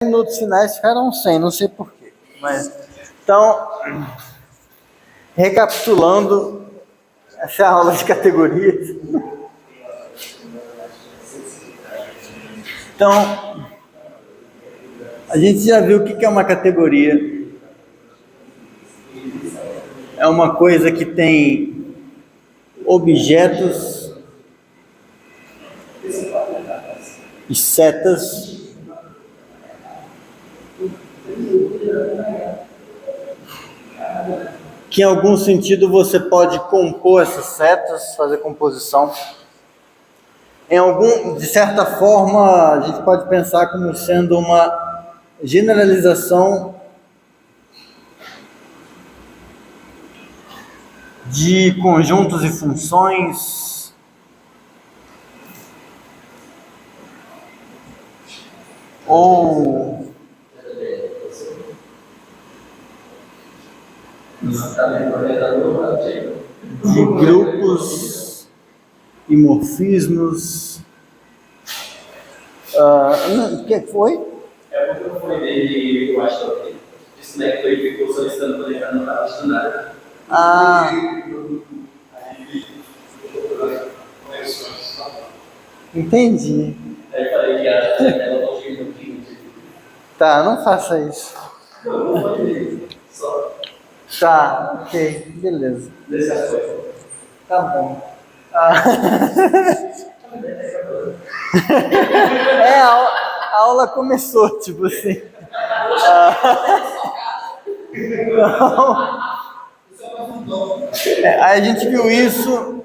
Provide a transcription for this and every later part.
Minutos finais ficaram sem, não sei porquê. Mas, então, recapitulando, essa é a aula de categorias. Então, a gente já viu o que é uma categoria. É uma coisa que tem objetos e setas que em algum sentido você pode compor essas setas, fazer composição. De certa forma, a gente pode pensar como sendo uma generalização de conjuntos e funções, ou de grupos e morfismos. O que foi? É porque eu fui dele, eu acho que disse que ele ficou solicitando para deixar no canal de nada. Entendi. Aí eu falei que ela não tinha um pouquinho. Tá, não faça isso. Não, não foi só. Tá, ok, beleza. Desse aspecto. Tá bom. A aula começou, tipo assim. Aí a gente viu isso,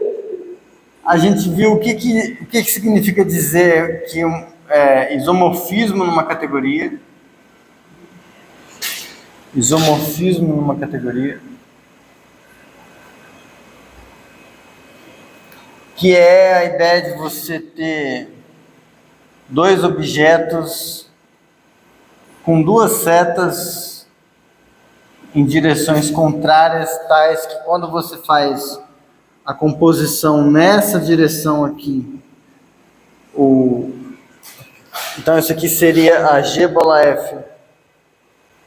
a gente viu o que significa dizer que isomorfismo numa categoria. Isomorfismo numa categoria. Que é a ideia de você ter dois objetos com duas setas em direções contrárias, tais que quando você faz a composição nessa direção aqui, então isso aqui seria a G bola F.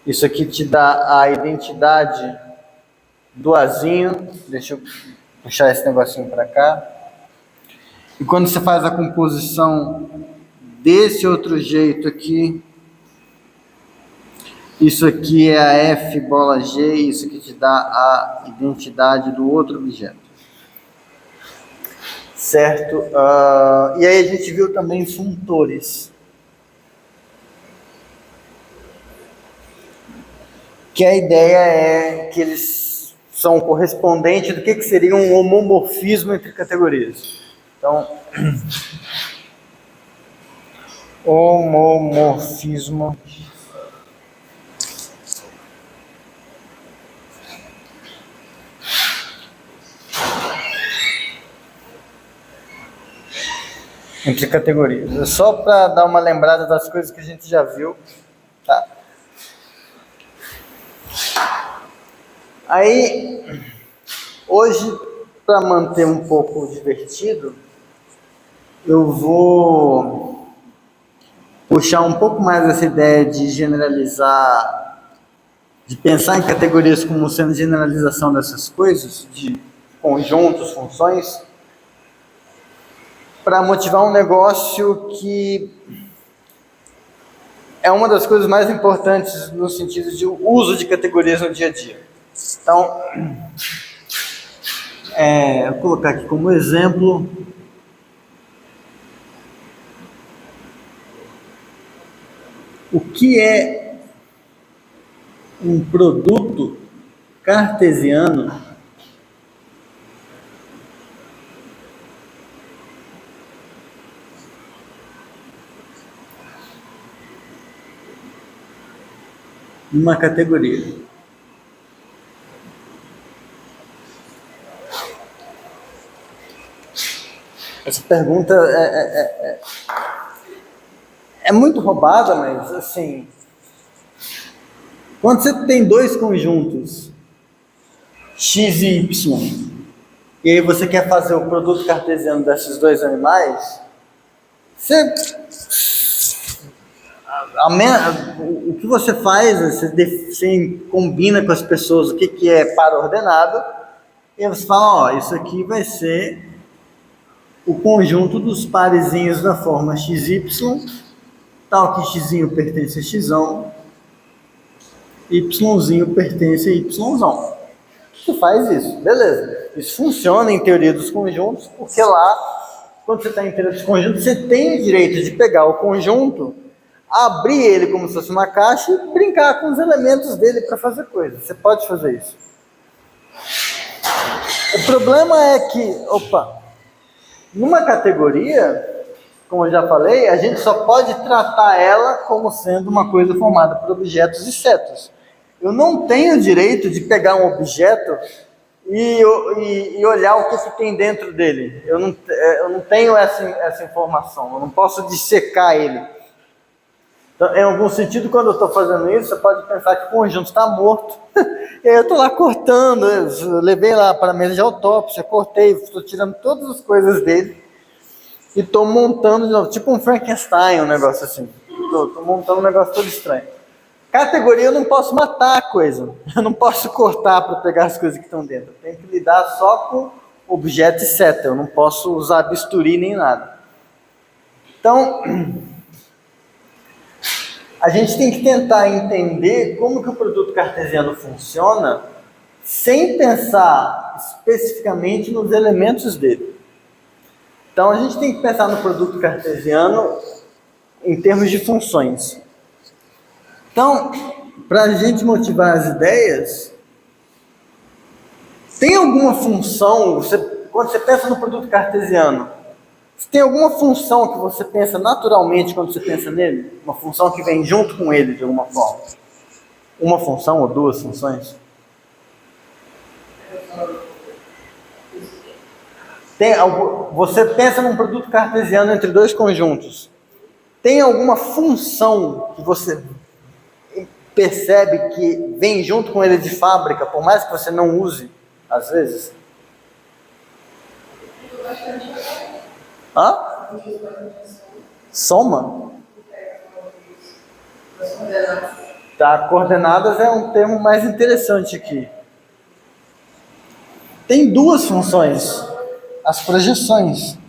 Isso aqui te dá a identidade do Azinho. Deixa eu puxar esse negocinho para cá. E quando você faz a composição desse outro jeito aqui, isso aqui é a F bola G, isso aqui te dá a identidade do outro objeto. Certo? E aí a gente viu também funtores. Que a ideia é que eles são correspondentes do que seria um homomorfismo entre categorias. Então, homomorfismo entre categorias. É só para dar uma lembrada das coisas que a gente já viu, tá? Aí, hoje, para manter um pouco divertido, eu vou puxar um pouco mais essa ideia de generalizar, de pensar em categorias como sendo generalização dessas coisas, de conjuntos, funções, para motivar um negócio que é uma das coisas mais importantes no sentido de uso de categorias no dia a dia. Então, eu vou colocar aqui como exemplo o que é um produto cartesiano numa categoria. Essa pergunta é muito roubada, mas assim, quando você tem dois conjuntos, x e y, e aí você quer fazer o produto cartesiano desses dois animais, você O que você faz, você combina com as pessoas o que é par ordenado, e aí você fala, ó, isso aqui vai ser o conjunto dos parezinhos da forma XY, tal que xzinho pertence a xão, yzinho pertence a yzão. Você faz isso, beleza. Isso funciona em teoria dos conjuntos, porque lá, quando você está em teoria dos conjuntos, você tem o direito de pegar o conjunto, abrir ele como se fosse uma caixa e brincar com os elementos dele para fazer coisas. Você pode fazer isso. O problema é que, numa categoria, como eu já falei, a gente só pode tratar ela como sendo uma coisa formada por objetos e setas. Eu não tenho o direito de pegar um objeto e olhar o que tem dentro dele. Eu não tenho essa informação, eu não posso dissecar ele. Então, em algum sentido, quando eu estou fazendo isso, você pode pensar que o conjunto está morto. E aí eu estou lá cortando, eu levei lá para a mesa de autópsia, cortei, estou tirando todas as coisas dele e estou montando de novo, tipo um Frankenstein, um negócio assim. Estou montando um negócio todo estranho. Categoria, eu não posso matar a coisa, eu não posso cortar para pegar as coisas que estão dentro. Eu tenho que lidar só com objeto e seta, eu não posso usar bisturi nem nada. Então, a gente tem que tentar entender como que o produto cartesiano funciona sem pensar especificamente nos elementos dele. Então, a gente tem que pensar no produto cartesiano em termos de funções. Então, para a gente motivar as ideias, tem alguma função, quando você pensa no produto cartesiano, tem alguma função que você pensa naturalmente quando você pensa nele? Uma função que vem junto com ele, de alguma forma? Uma função ou duas funções? Você pensa num produto cartesiano entre dois conjuntos. Tem alguma função que você percebe que vem junto com ele de fábrica, por mais que você não use, às vezes? Hã? Soma? Tá, coordenadas é um termo mais interessante aqui. Tem duas funções. As projeções.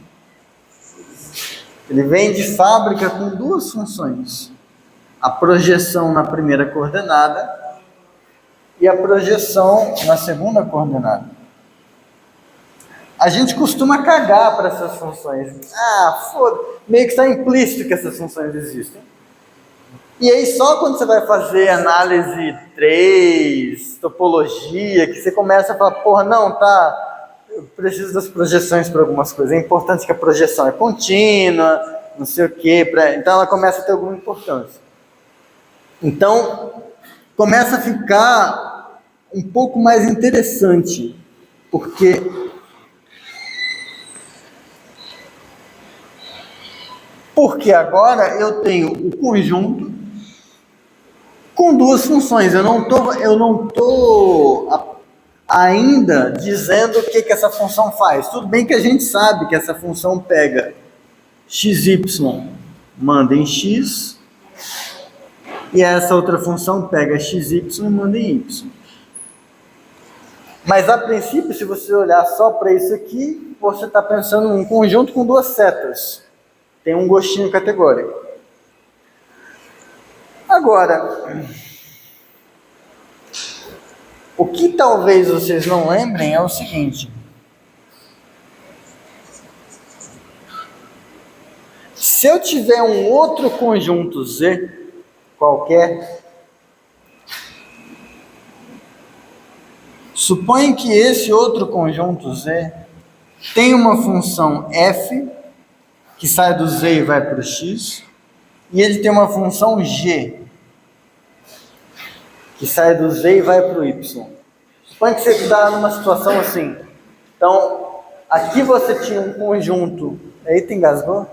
Ele vem de fábrica com duas funções. A projeção na primeira coordenada e a projeção na segunda coordenada. A gente costuma cagar para essas funções. Meio que está implícito que essas funções existem. E aí só quando você vai fazer análise 3, topologia, que você começa a falar, eu preciso das projeções para algumas coisas. É importante que a projeção é contínua, não sei o quê. Então ela começa a ter alguma importância. Então, começa a ficar um pouco mais interessante, porque agora eu tenho o conjunto com duas funções. Eu não tô ainda dizendo o que essa função faz. Tudo bem que a gente sabe que essa função pega xy, manda em x, e essa outra função pega xy e manda em y. Mas a princípio, se você olhar só para isso aqui, você está pensando em um conjunto com duas setas. Tem um gostinho categórico. Agora, o que talvez vocês não lembrem é o seguinte. Se eu tiver um outro conjunto Z qualquer, suponha que esse outro conjunto Z tem uma função f, que sai do Z e vai para o x, e ele tem uma função g, que sai do Z e vai para o y. Suponha que você está numa situação assim. Então, aqui você tinha um conjunto. Eita, engasgou?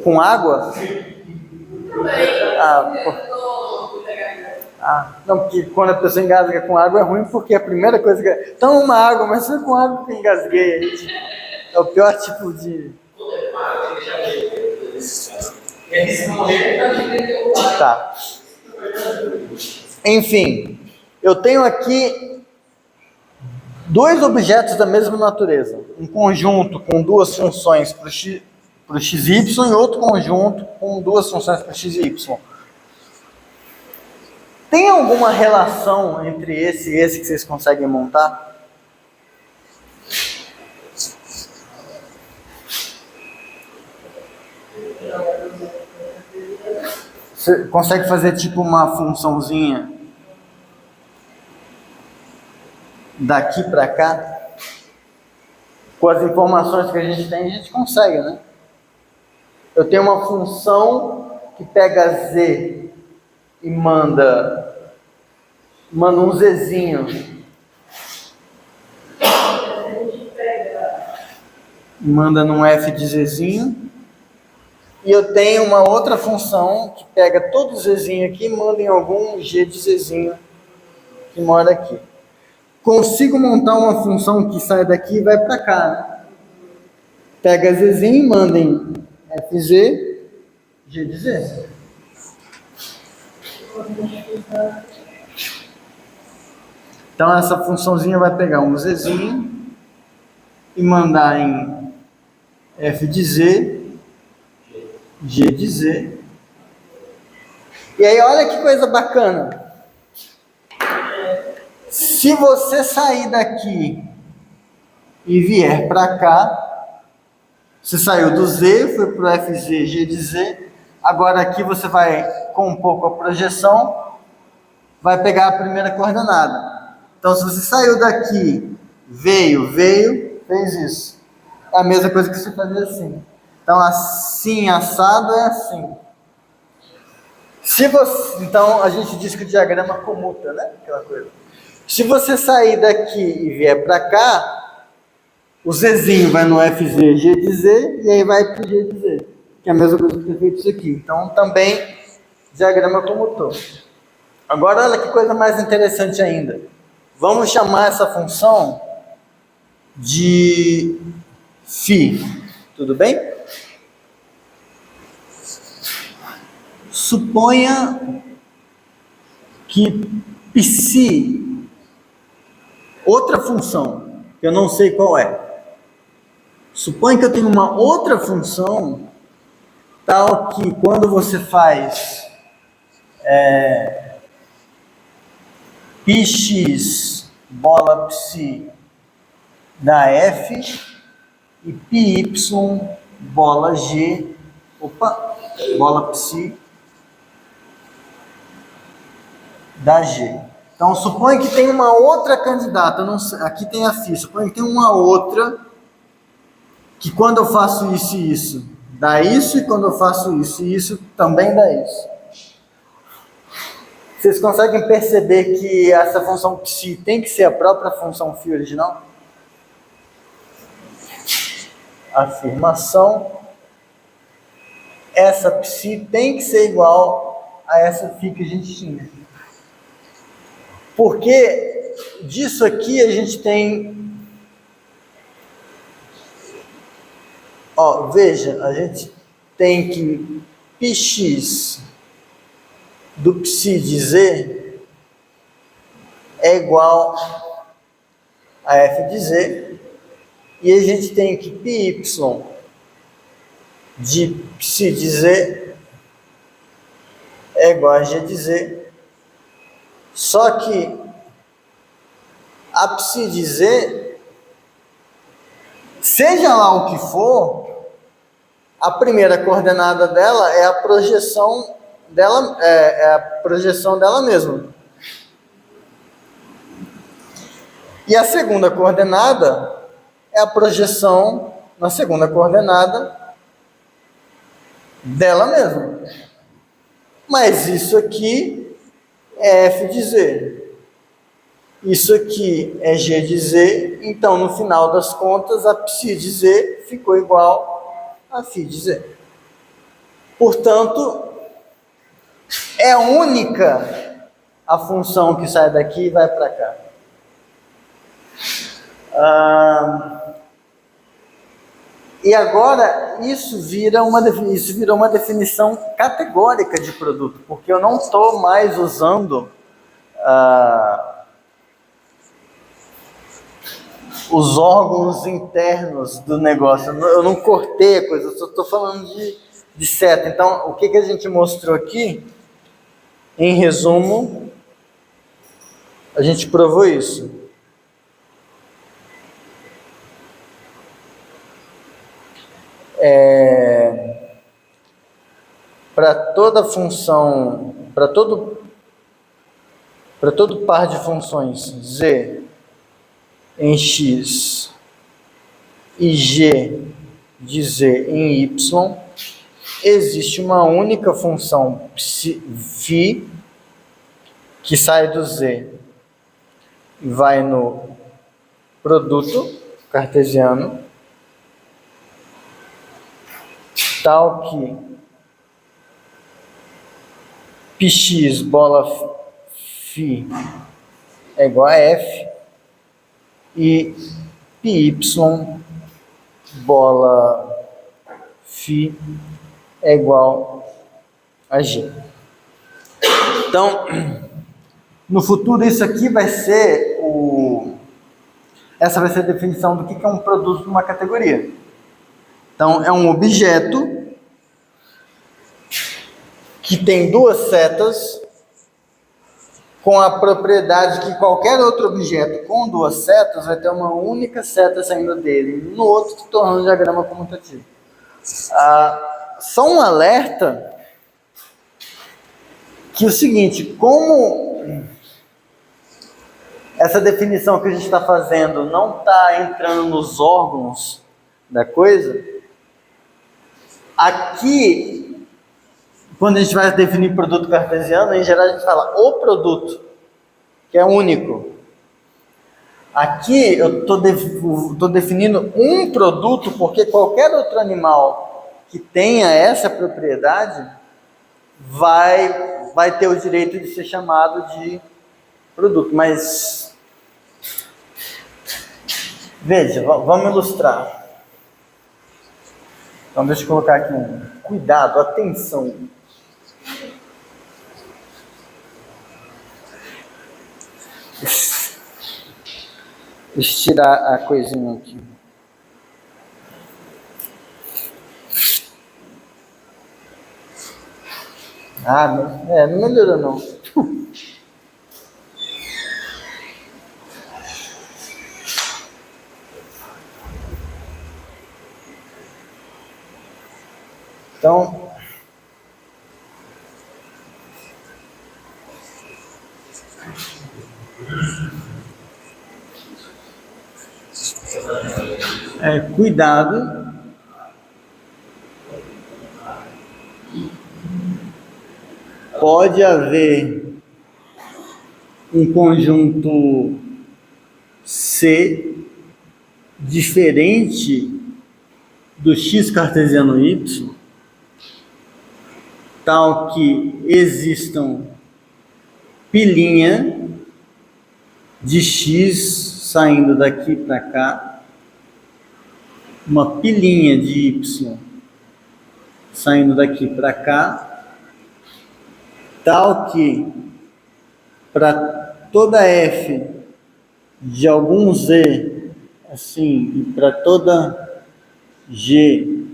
Com água? Não, porque quando a pessoa engasga com água é ruim, porque a primeira coisa que é, toma uma água, mas foi com água que eu engasguei. É o pior tipo de... E se morrer, Tá. Enfim, eu tenho aqui dois objetos da mesma natureza. Um conjunto com duas funções para o xy e outro conjunto com duas funções para o x e y. Tem alguma relação entre esse e esse que vocês conseguem montar? Você consegue fazer tipo uma funçãozinha daqui para cá? Com as informações que a gente tem, a gente consegue, né? Eu tenho uma função que pega z e manda um zzinho. Manda num f de zzinho. E eu tenho uma outra função que pega todo o zzinho aqui e manda em algum g de zzinho que mora aqui. Consigo montar uma função que sai daqui e vai para cá, né? Pega zzinho e manda em fz, g de z. Então essa funçãozinha vai pegar um zzinho e mandar em f de z, g de z. E aí olha que coisa bacana. Se você sair daqui e vier para cá, você saiu do z, foi para o fz, g de z. Agora aqui você vai compor com a projeção, vai pegar a primeira coordenada. Então se você saiu daqui, veio, fez isso. É a mesma coisa que você fazer assim. Então assim, assado é assim. Então a gente diz que o diagrama comuta, né? Aquela coisa. Se você sair daqui e vier para cá, o zzinho vai no fz, g de z, e aí vai para o g de z, que é a mesma coisa que ter feito isso aqui. Então também diagrama comutor. Agora olha que coisa mais interessante ainda. Vamos chamar essa função de φ. Tudo bem? Suponha que psi, outra função, que eu não sei qual é. Suponha que eu tenho uma outra função, tal que quando você faz πx bola psi da f e πy bola g, bola psi da g. Então, suponha que tem uma outra candidata, não sei, aqui tem a φ, suponha que tem uma outra, que quando eu faço isso e isso, dá isso, e quando eu faço isso e isso, também dá isso. Vocês conseguem perceber que essa função psi tem que ser a própria função φ original? Afirmação. Essa psi tem que ser igual a essa φ que a gente tinha. Porque disso aqui a gente tem... veja, a gente tem que πx do psi de z é igual a f de z, e a gente tem que πy de psi de z é igual a g de z, só que a psi de z, seja lá o que for, a primeira coordenada dela é a projeção dela, é a projeção dela mesma. E a segunda coordenada é a projeção na segunda coordenada dela mesma. Mas isso aqui é f de z. Isso aqui é g de z. Então, no final das contas, a psi de z ficou igual a φ de z. Portanto, é única a função que sai daqui e vai para cá. E agora isso virou uma definição categórica de produto, porque eu não estou mais usando os órgãos internos do negócio. Eu não cortei a coisa, eu só estou falando de seta. Então, o que a gente mostrou aqui, em resumo, a gente provou isso. Para toda função, para todo par de funções z em x e g de z em y, existe uma única função φ que sai do z e vai no produto cartesiano, tal que px bola φ é igual a f e py bola φ é igual a g. Então, no futuro isso aqui vai ser essa vai ser a definição do que é um produto de uma categoria. Então, é um objeto que tem duas setas com a propriedade que qualquer outro objeto com duas setas vai ter uma única seta saindo dele, no outro se tornando um diagrama comutativo. Só um alerta que é o seguinte, como essa definição que a gente está fazendo não está entrando nos órgãos da coisa, aqui, quando a gente vai definir produto cartesiano, em geral a gente fala o produto, que é único. Aqui eu estou definindo um produto, porque qualquer outro animal que tenha essa propriedade vai ter o direito de ser chamado de produto. Mas, veja, vamos ilustrar. Então, deixa eu colocar aqui um cuidado, atenção. Deixa eu tirar a coisinha aqui. Não melhorou não. Então, cuidado. Pode haver um conjunto C diferente do x cartesiano y, tal que existam pilinha de x saindo daqui para cá, uma pilinha de y saindo daqui para cá, tal que para toda f de algum z, assim, e para toda g,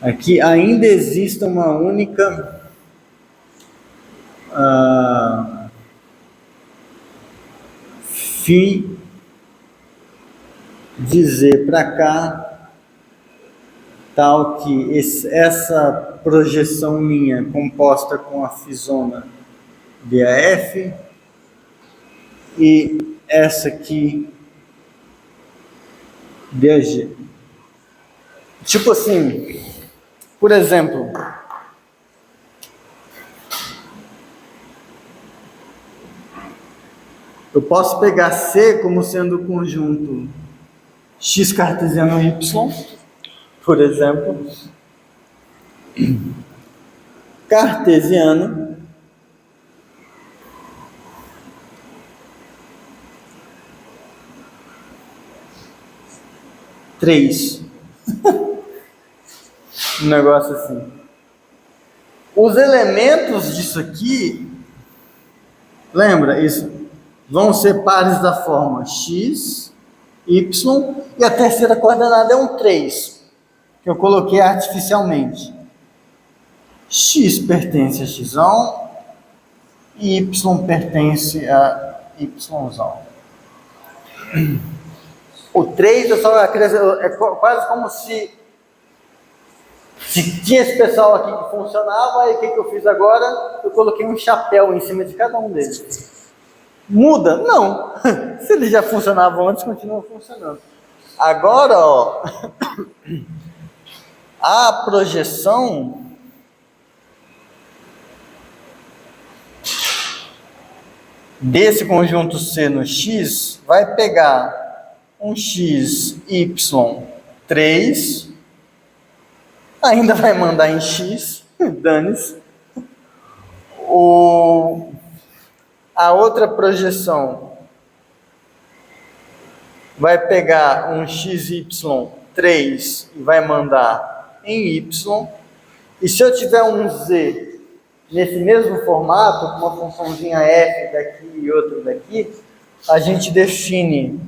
aqui ainda exista uma única φ de z para cá, tal que essa projeção minha composta com a φzona BAF e essa aqui BAG. Tipo assim, por exemplo, eu posso pegar C como sendo o conjunto x cartesiano y, por exemplo, cartesiano, 3. Um negócio assim. Os elementos disso aqui, lembra isso? Vão ser pares da forma x, y, e a terceira coordenada é um 3, que eu coloquei artificialmente. X pertence a x1 e y pertence a y. O 3 é quase como se tinha esse pessoal aqui que funcionava, e o que eu fiz agora? Eu coloquei um chapéu em cima de cada um deles. Muda? Não. Se eles já funcionavam antes, continuam funcionando. Agora, ó, a projeção desse conjunto C no X vai pegar um X, Y, 3, ainda vai mandar em X, dane-se. A outra projeção vai pegar um XY 3 e vai mandar em Y. E se eu tiver um Z nesse mesmo formato, com uma funçãozinha F daqui e outra daqui, a gente define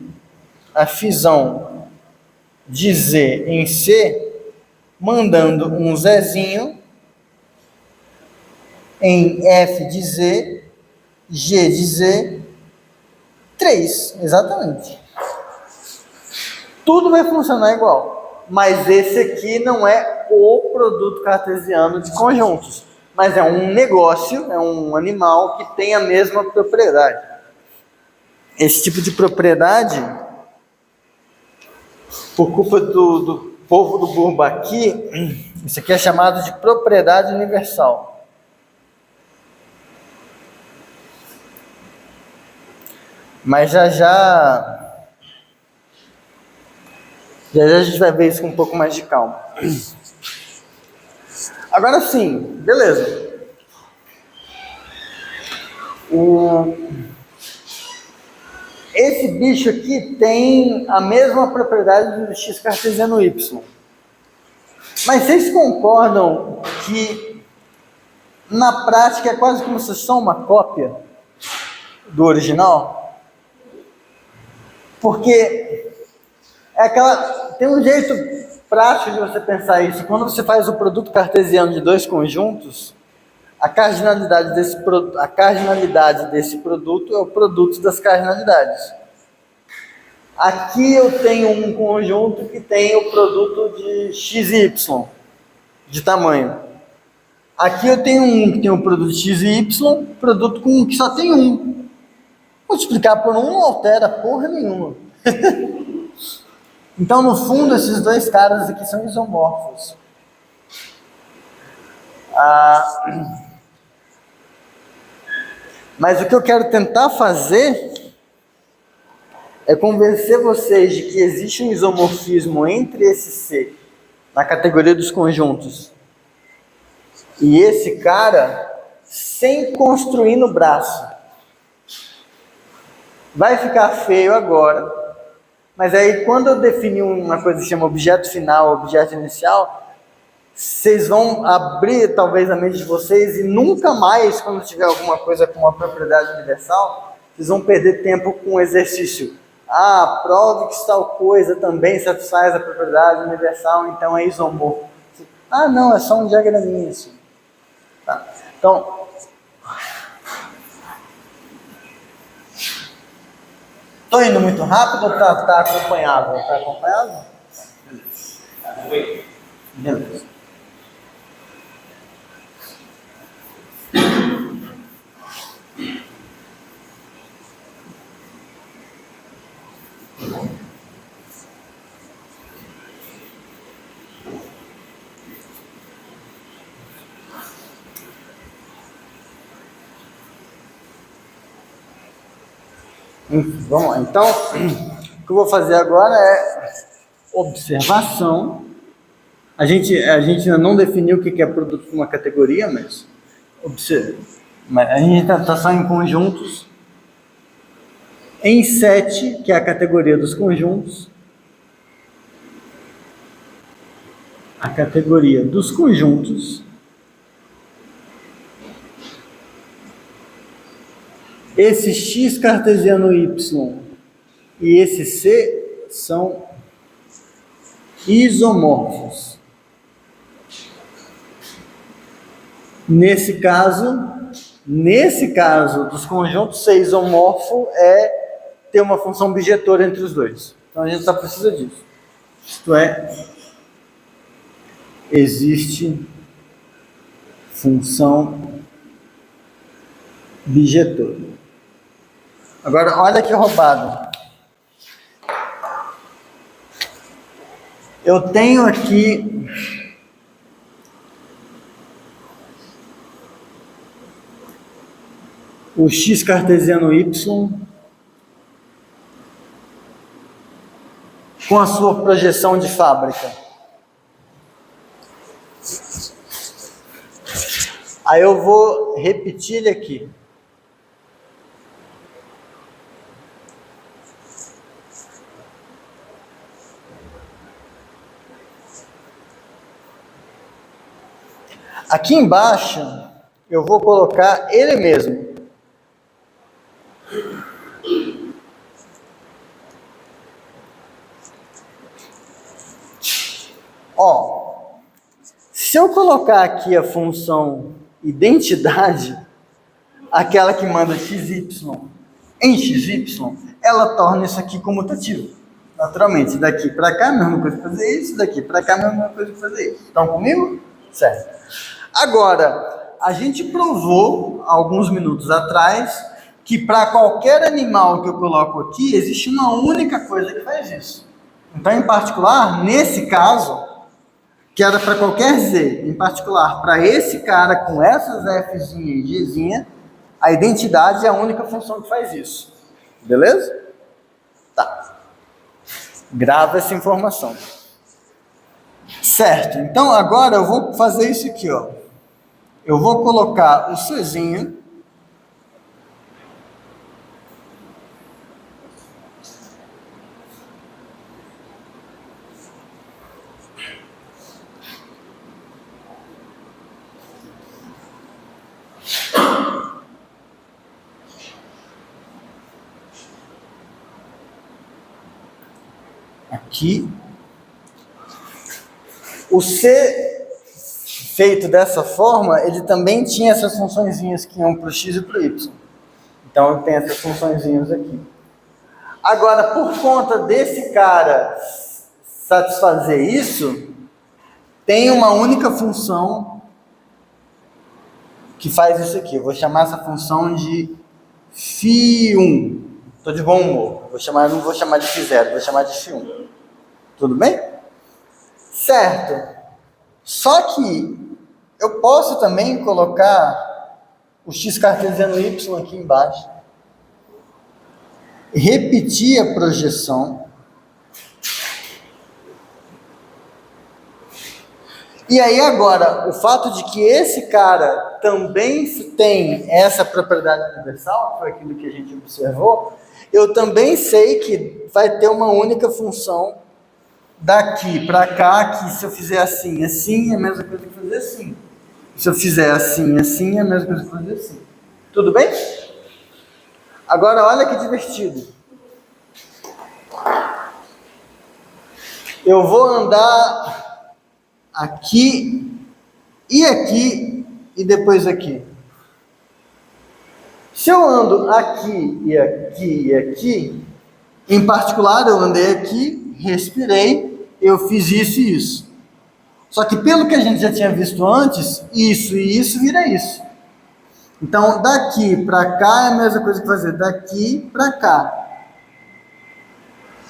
a fisão de Z em C, mandando um Zzinho em F de Z, G de Z, 3, exatamente. Tudo vai funcionar igual, mas esse aqui não é o produto cartesiano de conjuntos, mas é um negócio, é um animal que tem a mesma propriedade. Esse tipo de propriedade, por culpa do povo do Bourbaki, isso aqui é chamado de propriedade universal. Mas já a gente vai ver isso com um pouco mais de calma. Agora sim, beleza. Esse bicho aqui tem a mesma propriedade do x cartesiano y. Mas vocês concordam que na prática é quase como se fosse só uma cópia do original? Porque tem um jeito prático de você pensar isso. Quando você faz o produto cartesiano de dois conjuntos, a cardinalidade desse produto é o produto das cardinalidades. Aqui eu tenho um conjunto que tem o produto de x e y, de tamanho. Aqui eu tenho um que tem o produto de x e y, produto com um que só tem um. Multiplicar por um não altera porra nenhuma. Então, no fundo, esses dois caras aqui são isomorfos. Mas o que eu quero tentar fazer é convencer vocês de que existe um isomorfismo entre esse C, na categoria dos conjuntos, e esse cara, sem construir no braço. Vai ficar feio agora, mas aí quando eu definir uma coisa que chama objeto final, objeto inicial, vocês vão abrir talvez a mente de vocês e nunca mais, quando tiver alguma coisa com uma propriedade universal, vocês vão perder tempo com o exercício. Prove que tal coisa também satisfaz a propriedade universal, então é isomorfo. Não, é só um diagraminha assim. Tá. Então, estou indo muito rápido ou está acompanhável? Está acompanhável? Beleza. Vamos lá, então, o que eu vou fazer agora é observação. A gente ainda não definiu o que é produto de uma categoria, mas a gente está só em conjuntos. Em 7, que é a categoria dos conjuntos, a categoria dos conjuntos. Esse x cartesiano y e esse c são isomorfos. Nesse caso dos conjuntos, ser isomorfo é ter uma função bijetora entre os dois. Então a gente só precisa disso. Isto é, existe função bijetora. Agora, olha que roubado. Eu tenho aqui o x cartesiano y com a sua projeção de fábrica. Aí eu vou repetir ele aqui. Aqui embaixo, eu vou colocar ele mesmo. Ó, se eu colocar aqui a função identidade, aquela que manda xy em xy, ela torna isso aqui comutativo. Naturalmente, daqui para cá, a mesma coisa que fazer isso, daqui para cá, a mesma coisa que fazer isso. Estão comigo? Certo. Agora, a gente provou, alguns minutos atrás, que para qualquer animal que eu coloco aqui, existe uma única coisa que faz isso. Então, em particular, nesse caso, que era para qualquer Z, em particular, para esse cara com essas Fzinha e Gzinha, a identidade é a única função que faz isso. Beleza? Tá. Grava essa informação. Certo. Então, agora eu vou fazer isso aqui, ó. Eu vou colocar o Czinho aqui. O C feito dessa forma, ele também tinha essas funçõezinhas que iam para o x e para o y. Então eu tenho essas funçõezinhas aqui. Agora, por conta desse cara satisfazer isso, tem uma única função que faz isso aqui. Eu vou chamar essa função de φ1. Estou de bom humor. Não vou chamar de φ0, vou chamar de φ1. Tudo bem? Certo. Só que eu posso também colocar o x cartesiano y aqui embaixo, repetir a projeção, e aí agora, o fato de que esse cara também tem essa propriedade universal, que foi aquilo que a gente observou, eu também sei que vai ter uma única função daqui para cá, que se eu fizer assim, assim, é a mesma coisa que fazer assim. Se eu fizer assim, assim, é a mesma coisa que fazer assim. Tudo bem? Agora, olha que divertido. Eu vou andar aqui e depois aqui. Se eu ando aqui e aqui e aqui, em particular, eu andei aqui, respirei, eu fiz isso e isso. Só que pelo que a gente já tinha visto antes, isso e isso vira isso. Então, daqui para cá é a mesma coisa que fazer daqui para cá.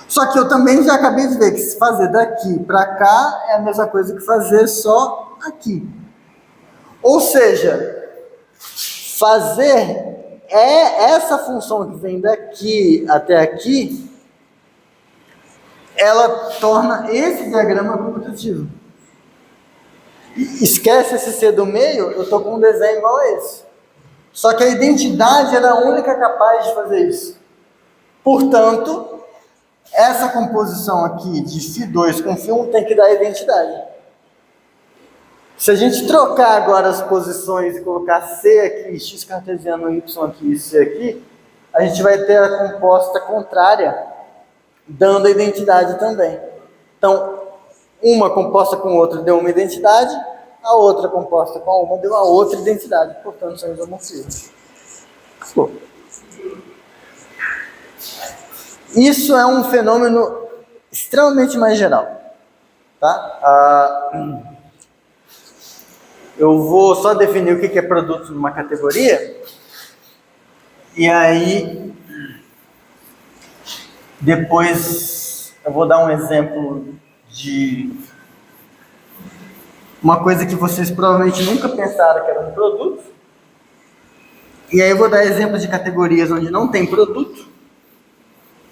Só que eu também já acabei de ver que se fazer daqui para cá é a mesma coisa que fazer só aqui. Ou seja, fazer essa função que vem daqui até aqui, ela torna esse diagrama comutativo. Esquece esse C do meio, eu estou com um desenho igual a esse. Só que a identidade era a única capaz de fazer isso. Portanto, essa composição aqui de φ2 com φ1 tem que dar identidade. Se a gente trocar agora as posições e colocar C aqui, x cartesiano, y aqui e C aqui, a gente vai ter a composta contrária, dando a identidade também. Então, uma composta com outra deu uma identidade, a outra composta com uma deu a outra identidade. Portanto, são isomorfismos. Isso é um fenômeno extremamente mais geral. Tá? Eu vou só definir o que é produto numa categoria. E aí, depois eu vou dar um exemplo de uma coisa que vocês provavelmente nunca pensaram que era um produto. E aí eu vou dar exemplos de categorias onde não tem produto.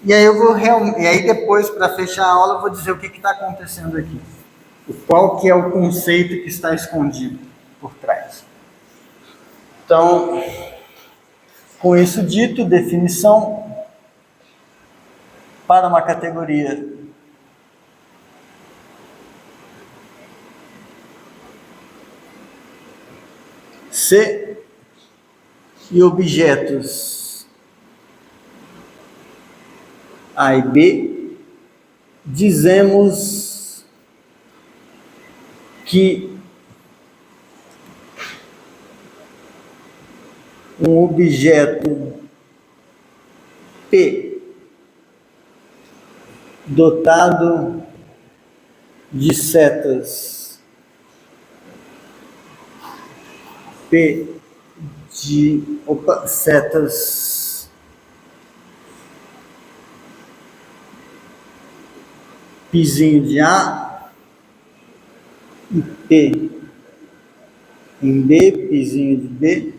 E aí depois, para fechar a aula, eu vou dizer o que está acontecendo aqui. Qual que é o conceito que está escondido por trás. Então, com isso dito, definição para uma categoria. C e objetos A e B, dizemos que um objeto P dotado de setas P de setas Pzinho de A e P em B, Pzinho de B,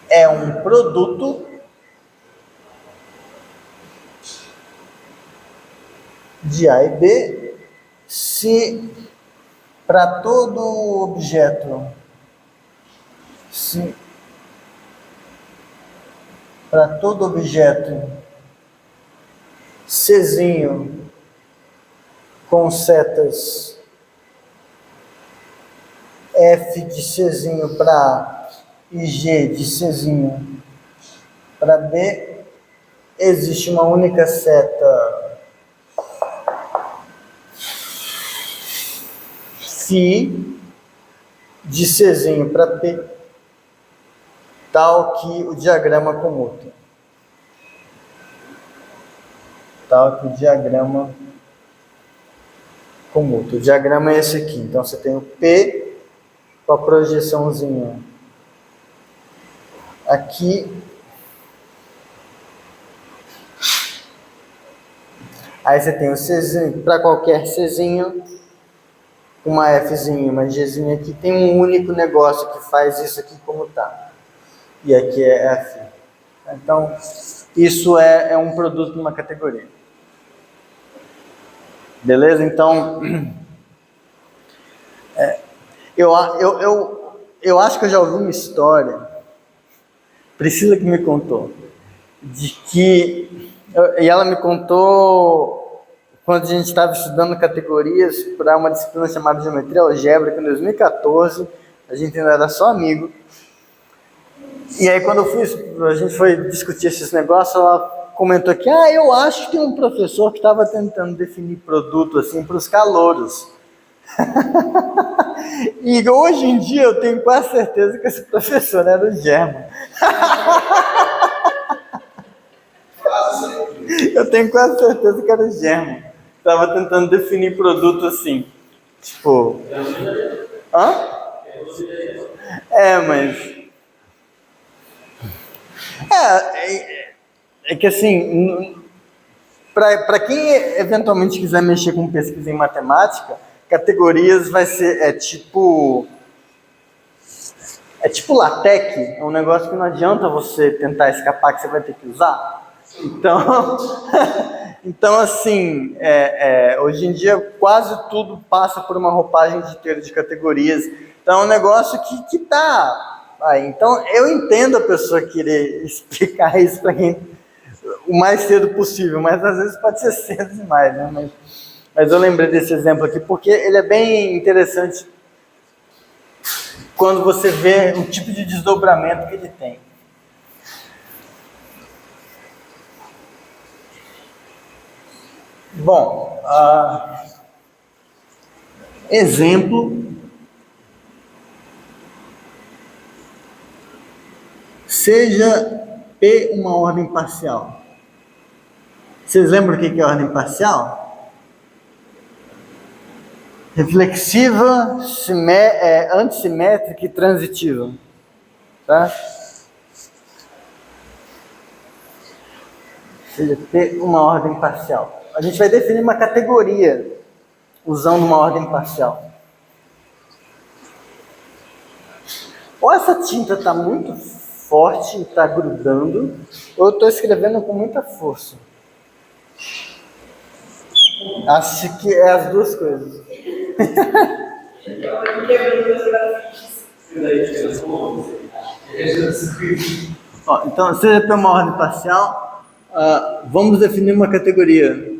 é um produto de A e B se para todo objeto, Czinho com setas F de Czinho para A e G de Czinho para B, existe uma única seta Φ de Czinho para P, tal que o diagrama comuta. O diagrama é esse aqui. Então, você tem o P com a projeçãozinha aqui. Aí você tem o Czinho, para qualquer Czinho, uma Fzinha, uma Gzinha aqui, tem um único negócio que faz isso aqui como tá. E aqui é F. Então, isso é um produto de uma categoria. Beleza? Então, eu acho que eu já ouvi uma história, Priscila que me contou, de que, e ela me contou quando a gente estava estudando categorias para uma disciplina chamada Geometria Algébrica, em 2014, a gente ainda era só amigo. E aí quando a gente foi discutir esses negócios, ela comentou que, eu acho que tem um professor que estava tentando definir produto assim para os calouros. E hoje em dia eu tenho quase certeza que esse professor era o German. Eu tenho quase certeza que era o German. Estava tentando definir produto assim. Tipo. Mas. É que assim, para quem eventualmente quiser mexer com pesquisa em matemática, categorias vai ser, é tipo LaTeX, é um negócio que não adianta você tentar escapar, que você vai ter que usar. Então assim, hoje em dia quase tudo passa por uma roupagem de teoria de categorias. Então é um negócio que tá... então eu entendo a pessoa querer explicar isso para quem o mais cedo possível, mas às vezes pode ser cedo demais, né? Mas eu lembrei desse exemplo aqui porque ele é bem interessante quando você vê o tipo de desdobramento que ele tem. Bom, exemplo, seja P uma ordem parcial. Vocês lembram o que é ordem parcial? Reflexiva, antissimétrica e transitiva. Tá? Seja P uma ordem parcial. A gente vai definir uma categoria usando uma ordem parcial. Ou essa tinta está muito forte e está grudando, ou eu estou escrevendo com muita força. Acho que é as duas coisas. Ó, então, seja para uma ordem parcial, vamos definir uma categoria.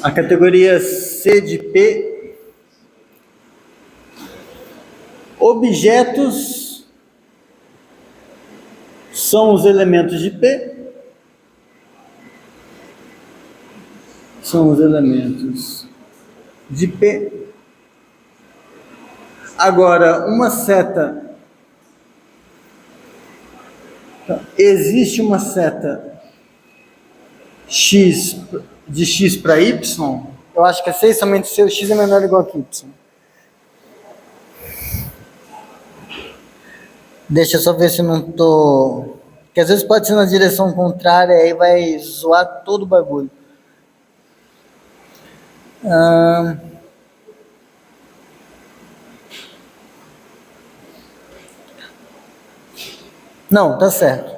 A categoria C de P, objetos são os elementos de P, são os elementos de P. Agora, uma seta, existe uma seta x de x para y, eu acho que é 6 somente se o x é menor ou igual que y. Deixa eu só ver se eu não tô... Porque às vezes pode ser na direção contrária, aí vai zoar todo o bagulho. Não, tá certo.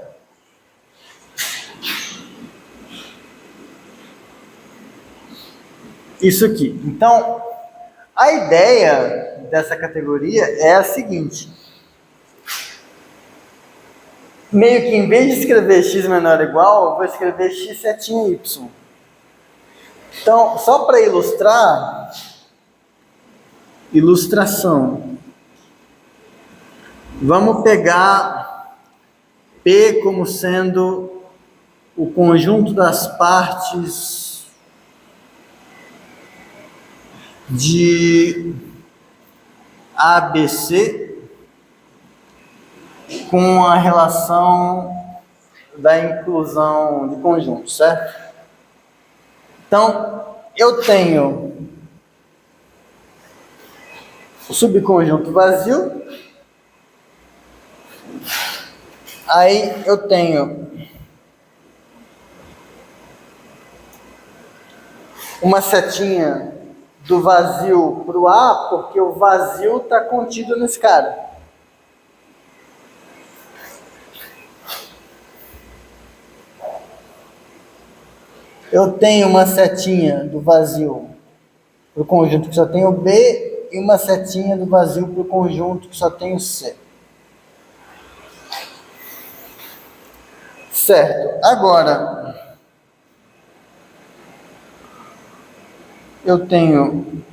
Isso aqui. Então, a ideia dessa categoria é a seguinte. Meio que em vez de escrever x menor ou igual, eu vou escrever x setinha y. Então, só para ilustrar, ilustração. Vamos pegar P como sendo o conjunto das partes de ABC com a relação da inclusão de conjunto, certo? Então, eu tenho o subconjunto vazio, aí eu tenho uma setinha do vazio para o A, porque o vazio está contido nesse cara. Eu tenho uma setinha do vazio para o conjunto que só tem o B e uma setinha do vazio para o conjunto que só tem o C. Certo. Agora, eu tenho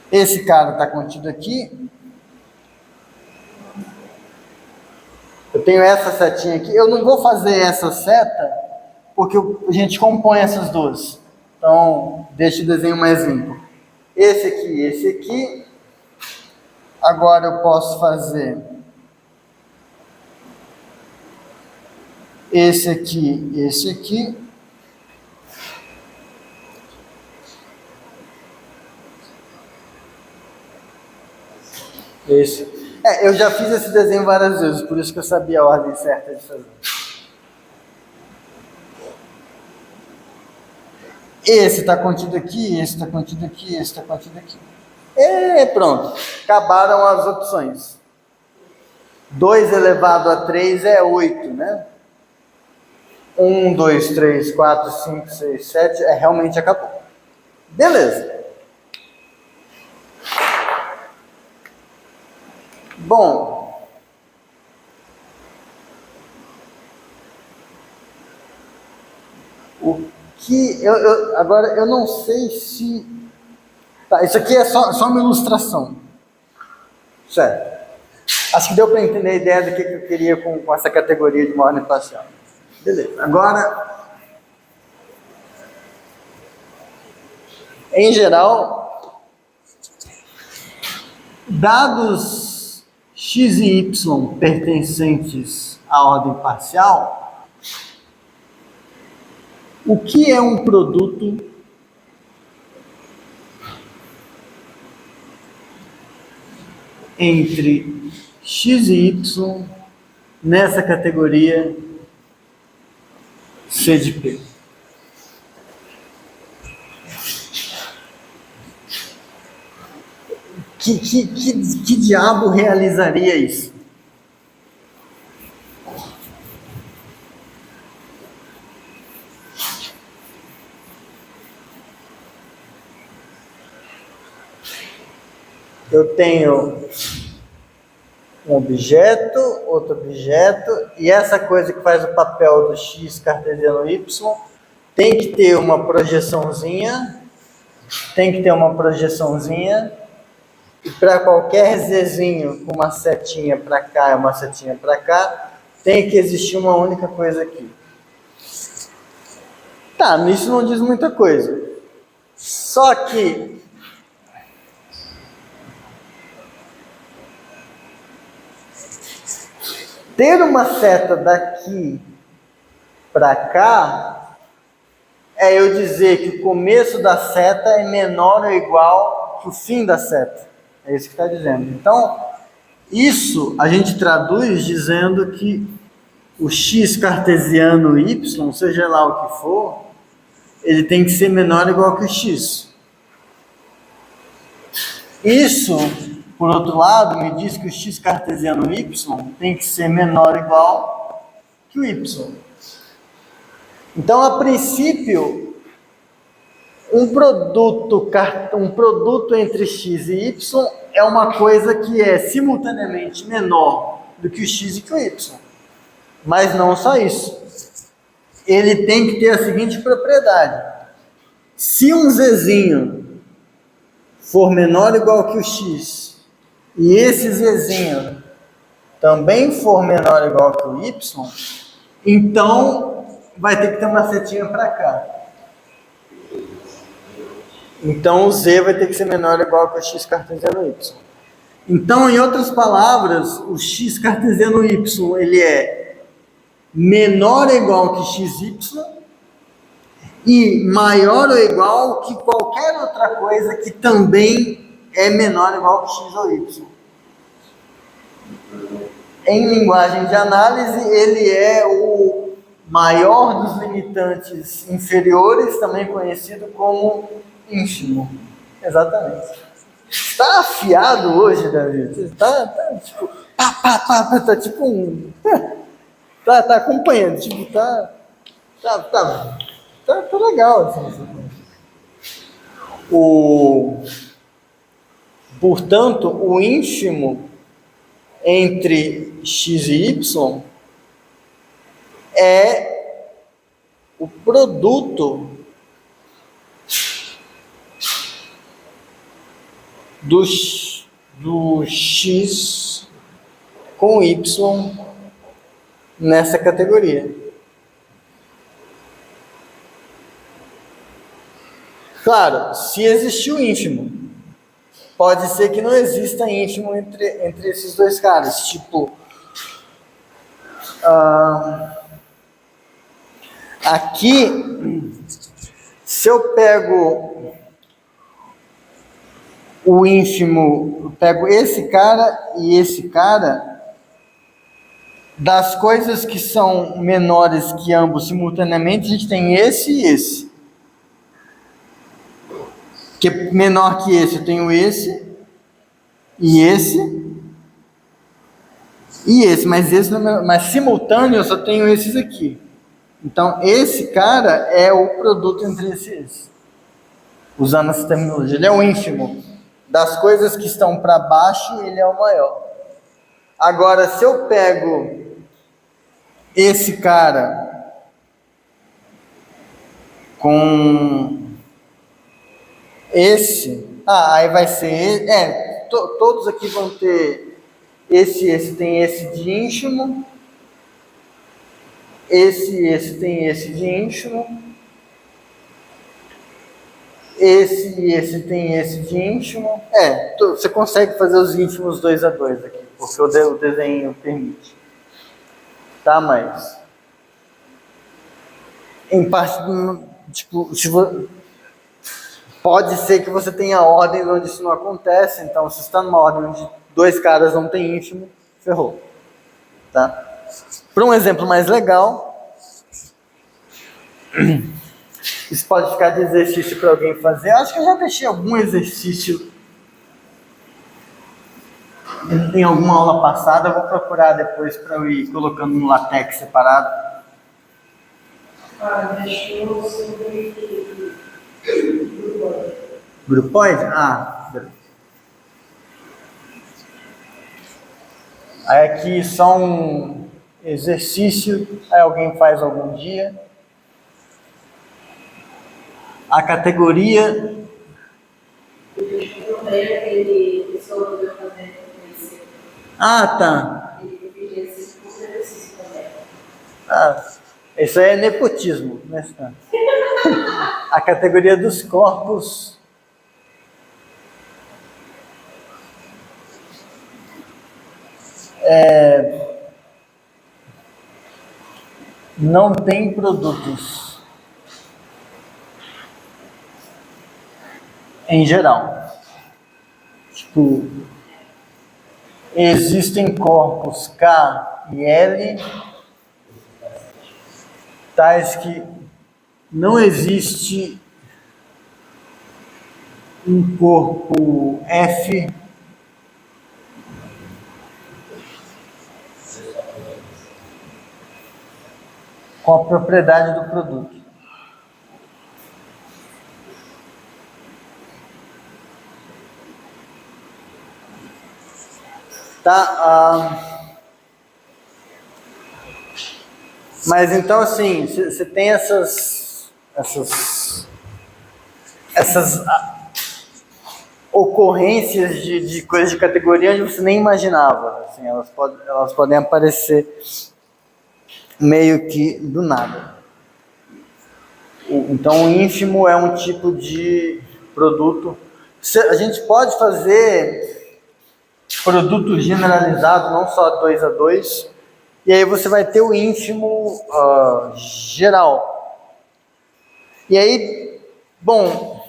esse cara está contido aqui. Eu tenho essa setinha aqui. Eu não vou fazer essa seta porque a gente compõe essas duas. Então, deixa eu desenhar mais limpo. Esse aqui. Agora eu posso fazer esse aqui. Esse. Eu já fiz esse desenho várias vezes, por isso que eu sabia a ordem certa de fazer. Esse está contido aqui, esse está contido aqui, esse está contido aqui. E pronto, acabaram as opções. 2 elevado a 3 é 8, né? 1, 2, 3, 4, 5, 6, 7, realmente acabou. Beleza. Bom, O que agora eu não sei se tá, isso aqui é só uma ilustração, certo? Acho que deu para entender a ideia do que eu queria com essa categoria de uma ordem parcial. Beleza. Agora, em geral, dados x e y pertencentes à ordem parcial, o que é um produto entre x e y nessa categoria C de P? Que diabo realizaria isso? Eu tenho um objeto, outro objeto, e essa coisa que faz o papel do x cartesiano y tem que ter uma projeçãozinha, e para qualquer zzinho com uma setinha para cá e uma setinha para cá, tem que existir uma única coisa aqui. Tá, isso não diz muita coisa. Só que ter uma seta daqui para cá é eu dizer que o começo da seta é menor ou igual que o fim da seta. É isso que está dizendo. Então, isso a gente traduz dizendo que o x cartesiano y, seja lá o que for, ele tem que ser menor ou igual que o x. Isso, por outro lado, me diz que o x cartesiano y tem que ser menor ou igual que o y. Então, a princípio, um produto entre x e y é uma coisa que é simultaneamente menor do que o x e que o y. Mas não só isso. Ele tem que ter a seguinte propriedade. Se um zzinho for menor ou igual que o x, e esse zzinho também for menor ou igual que o y, então vai ter que ter uma setinha para cá. Então o z vai ter que ser menor ou igual que o x cartesiano y. Então, em outras palavras, o x cartesiano y ele é menor ou igual que xy e maior ou igual que qualquer outra coisa que também é menor ou igual que x ou y. Em linguagem de análise, ele é o maior dos limitantes inferiores, também conhecido como ínfimo. Exatamente. Está afiado hoje, Davi? Tá tipo... tá tipo um... Tá acompanhando, tipo, tá legal, assim. Portanto, o ínfimo entre x e y é o produto do x com y nessa categoria. Claro, se existir o ínfimo, pode ser que não exista ínfimo entre esses dois caras. Tipo, aqui, se eu pego o ínfimo, eu pego esse cara e esse cara, das coisas que são menores que ambos simultaneamente, a gente tem esse e esse. Que é menor que esse, eu tenho esse e esse e esse, mas simultâneo eu só tenho esses aqui. Então esse cara é o produto entre esse e esse. Usando essa terminologia, ele é o ínfimo. Das coisas que estão para baixo, ele é o maior. Agora, se eu pego esse cara com esse. Aí vai ser. Todos aqui vão ter esse tem esse de ínfimo. Esse tem esse de ínfimo. Esse tem esse de ínfimo. Você consegue fazer os ínfimos 2 a 2 aqui, porque o desenho permite. Tá, mas em parte, tipo, pode ser que você tenha ordens onde isso não acontece. Então, se está numa ordem onde 2 caras não tem ínfimo, ferrou. Tá? Para um exemplo mais legal, isso pode ficar de exercício para alguém fazer. Acho que eu já deixei algum exercício em alguma aula passada. Eu vou procurar depois para eu ir colocando no LaTeX separado. Deixou sobre Grupoide? Beleza. Aí aqui só um exercício, aí alguém faz algum dia. A categoria. ele resolveu fazer isso. Tá. Ele pedia esse exercício também. Isso aí é nepotismo, né? A categoria dos corpos não tem produtos em geral. Tipo, existem corpos K e L, tais que não existe um corpo F com a propriedade do produto. Tá? Mas então, assim, você tem essas ocorrências de coisas de categoria onde você nem imaginava. Assim, elas podem aparecer meio que do nada. Então, o ínfimo é um tipo de produto. A gente pode fazer produto generalizado, não só 2 a 2, e aí você vai ter o ínfimo geral. E aí, bom,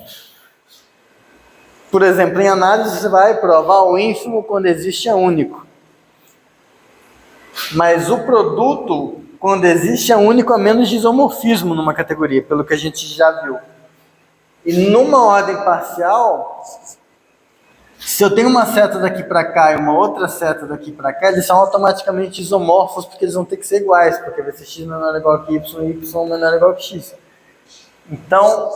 por exemplo, em análise você vai provar o ínfimo quando existe é único. Mas o produto, quando existe, é único a menos de isomorfismo numa categoria, pelo que a gente já viu. E numa ordem parcial, se eu tenho uma seta daqui para cá e uma outra seta daqui para cá, eles são automaticamente isomorfos, porque eles vão ter que ser iguais, porque vai ser x menor ou igual que y, e y menor ou igual que x. Então,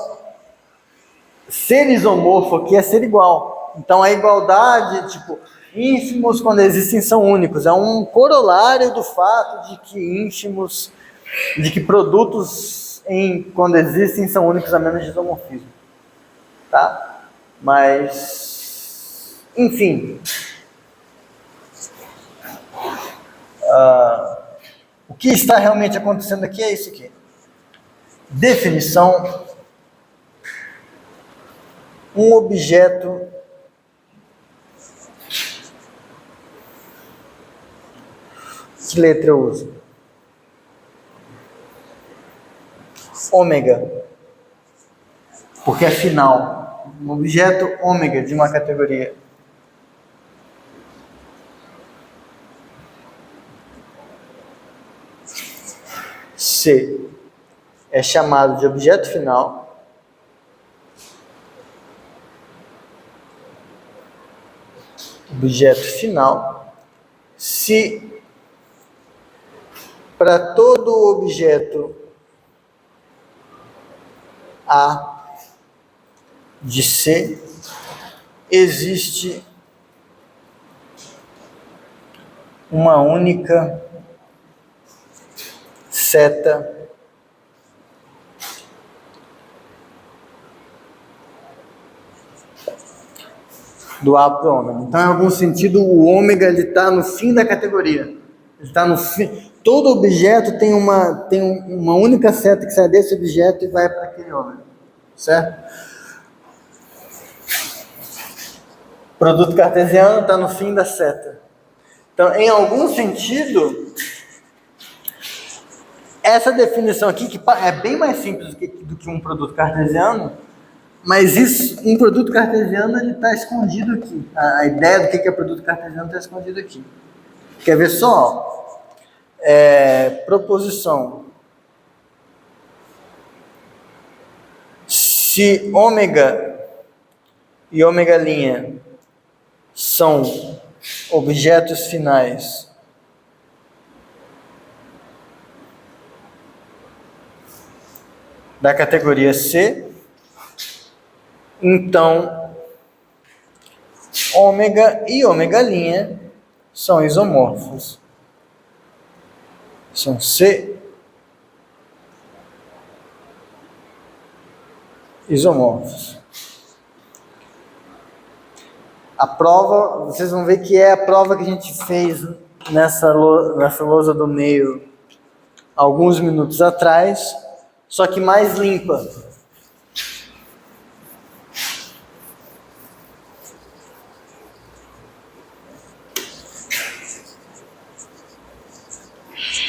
ser isomorfo aqui é ser igual. Então, a igualdade, tipo, ínfimos quando existem são únicos. É um corolário do fato de que produtos quando existem são únicos a menos de isomorfismo. Tá? Mas, enfim. O que está realmente acontecendo aqui é isso aqui. Definição. Um objeto que letra eu uso? Ômega, porque é final. Um objeto ômega de uma categoria. C é chamado de objeto final. Objeto final, se para todo objeto A de C existe uma única seta do A para o ômega. Então, em algum sentido, o ômega está no fim da categoria. Ele está no fim. Todo objeto tem uma única seta que sai desse objeto e vai para aquele ômega. Certo? Produto cartesiano está no fim da seta. Então, em algum sentido, essa definição aqui, que é bem mais simples do que um produto cartesiano, mas um produto cartesiano está escondido aqui. A ideia do que é produto cartesiano está escondido aqui. Quer ver só? Proposição. Se ômega e ômega' são objetos finais da categoria C, então ômega e ômega' são isomorfos. São C isomorfos. A prova, vocês vão ver que é a prova que a gente fez nessa lousa do meio alguns minutos atrás, só que mais limpa.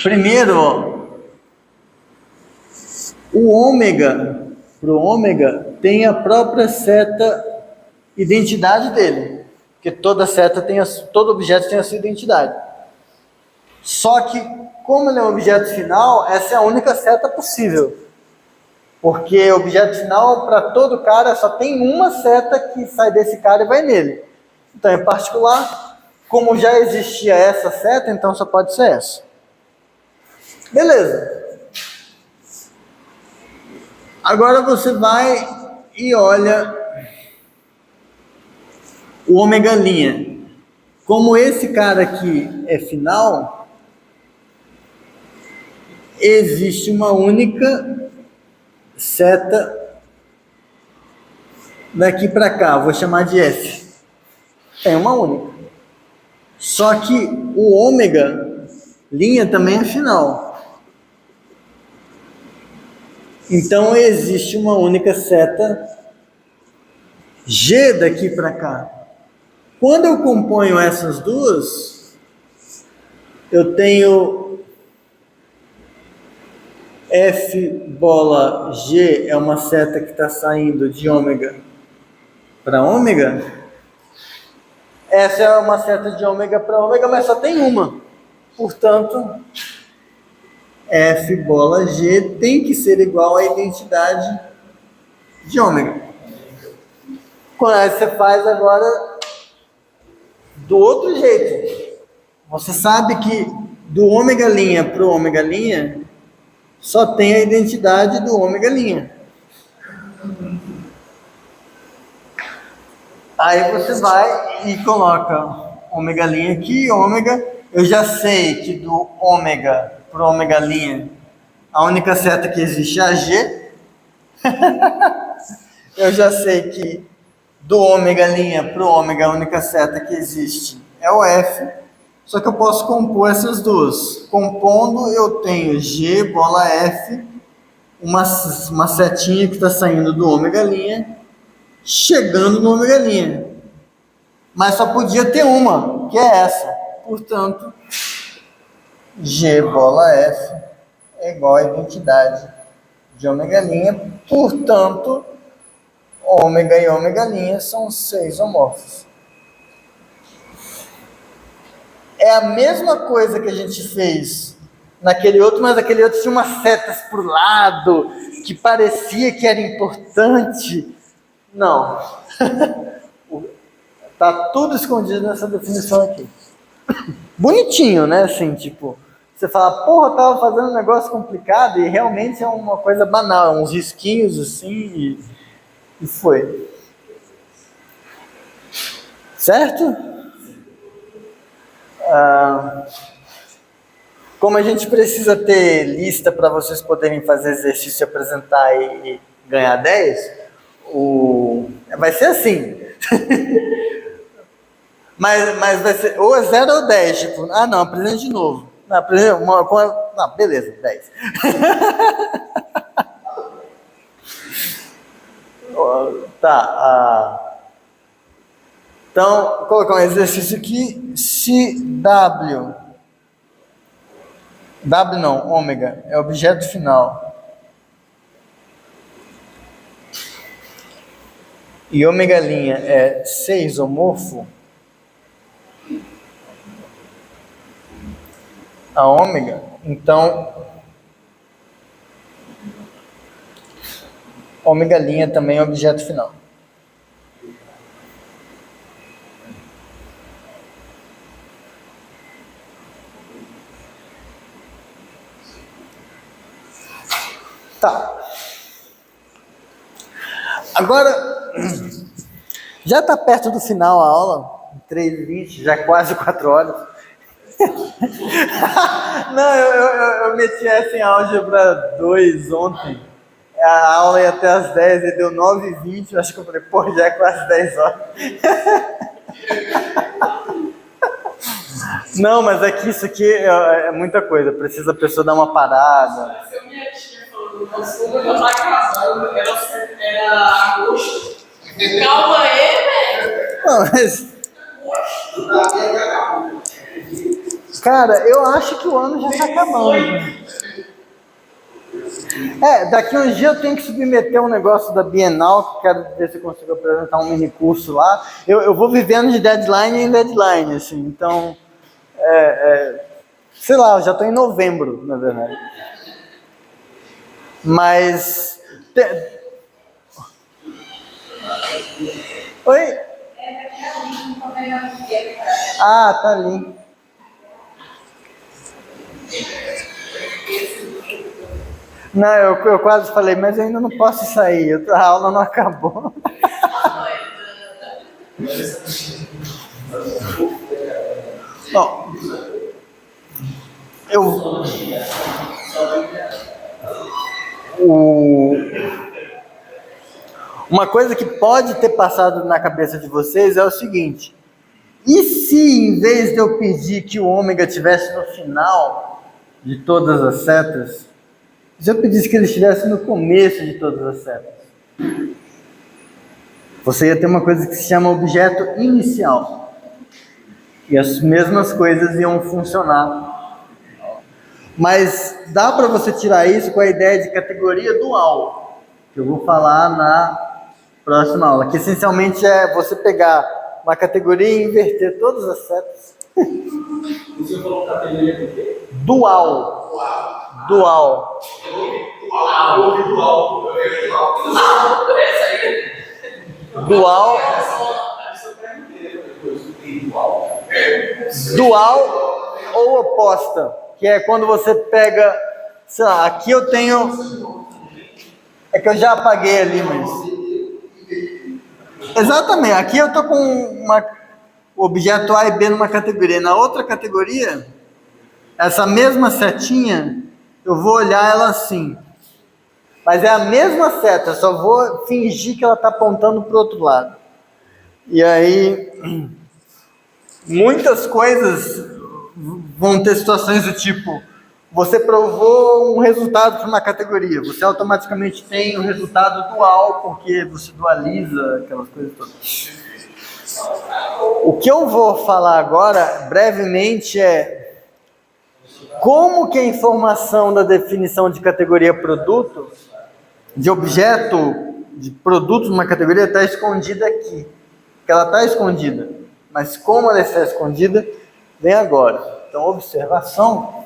Primeiro, o ômega, para o ômega, tem a própria seta identidade dele, porque todo objeto tem a sua identidade. Só que, como ele é um objeto final, essa é a única seta possível. Porque objeto final, para todo cara, só tem uma seta que sai desse cara e vai nele. Então, em particular, como já existia essa seta, então só pode ser essa. Beleza. Agora você vai e olha o ômega'. Como esse cara aqui é final, existe uma única seta daqui para cá, vou chamar de F. Tem uma única. Só que o ômega' também é final. Então existe uma única seta G daqui para cá. Quando eu componho essas duas, eu tenho F bola G é uma seta que está saindo de ômega para ômega. Essa é uma seta de ômega para ômega, mas só tem uma. Portanto, F bola G tem que ser igual à identidade de ômega. Quando aí você faz agora do outro jeito. Você sabe que do ômega' para o ômega' só tem a identidade do ômega'. Aí você vai e coloca ômega' aqui, ômega. Eu já sei que do ômega para o ômega', a única seta que existe é a G. Eu já sei que do ômega' para o ômega, a única seta que existe é o F. Só que eu posso compor essas duas. Compondo, eu tenho G bola F, uma setinha que está saindo do ômega', chegando no ômega'. Mas só podia ter uma, que é essa. Portanto, G bola F é igual à identidade de ômega'. Portanto, ômega e ômega' são 6 isomorfos. É a mesma coisa que a gente fez naquele outro, mas aquele outro tinha umas setas para o lado, que parecia que era importante. Não. Tá tudo escondido nessa definição aqui. Bonitinho, né? Assim, tipo, você fala, porra, eu tava fazendo um negócio complicado, e realmente é uma coisa banal, uns risquinhos assim, e foi. Certo? Como a gente precisa ter lista para vocês poderem fazer exercício, apresentar e ganhar 10, vai ser assim. Mas vai ser ou é 0 ou 10, tipo, não, apresenta de novo. Não, não, beleza, 10. Tá, então, vou colocar um exercício aqui, se W não, ômega, é objeto final. E ômega' é ser isomorfo, a ômega, então ômega' também é objeto final. Tá. Agora, já está perto do final a aula, 3h20, já quase 4 horas. Não, eu meti essa em álgebra 2 ontem. A aula ia até às 10 e deu 9h20. Acho que eu falei, pô, já é quase 10 horas. Não, mas é que isso aqui é muita coisa. Precisa a pessoa dar uma parada. Se minha tia falou, nossa, eu já tava casando, era agosto. Calma aí, velho. Não, mas... Cara, eu acho que o ano já está acabando. Daqui uns dias eu tenho que submeter um negócio da Bienal, que quero ver se eu consigo apresentar um mini curso lá. Eu vou vivendo de deadline em deadline, assim, então, sei lá, eu já estou em novembro, na verdade. Mas... Oi? Ah, tá ali. Não, eu quase falei, mas eu ainda não posso sair, a aula não acabou. Bom, uma coisa que pode ter passado na cabeça de vocês é o seguinte: e se em vez de eu pedir que o ômega estivesse no final de todas as setas, se eu pedisse que ele estivesse no começo de todas as setas? Você ia ter uma coisa que se chama objeto inicial. E as mesmas coisas iam funcionar. Mas dá para você tirar isso com a ideia de categoria dual, que eu vou falar na próxima aula, que essencialmente é você pegar uma categoria e inverter todas as setas. Você falou categoria do quê? Dual. Dual. Dual ou oposta, que é quando você pega, sei lá, aqui eu tenho, é que eu já apaguei ali, mas exatamente, aqui eu tô com o objeto A e B numa categoria, na outra categoria, essa mesma setinha, eu vou olhar ela assim, mas é a mesma seta, só vou fingir que ela está apontando para o outro lado. E aí, muitas coisas vão ter situações do tipo, você provou um resultado para uma categoria, você automaticamente tem um resultado dual, porque você dualiza aquelas coisas todas. O que eu vou falar agora, brevemente, é como que a informação da definição de categoria produto, de objeto, de produto numa categoria, está escondida aqui. Porque ela está escondida. Mas como ela está escondida, vem agora. Então, observação.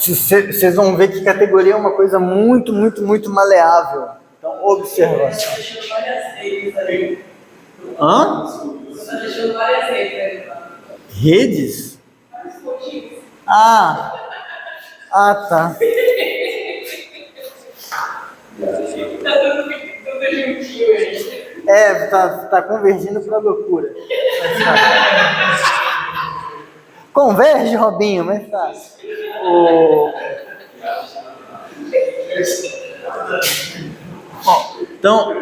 Vocês vão ver que categoria é uma coisa muito, muito, muito maleável. Então, observação. Você está deixando várias redes ali. Hã? Você está deixando várias redes ali. Redes? Vários pontinhos. Ah, tá. Tá tudo juntinho aí. Tá convergindo para loucura. Converge, Robinho, mais fácil. Então,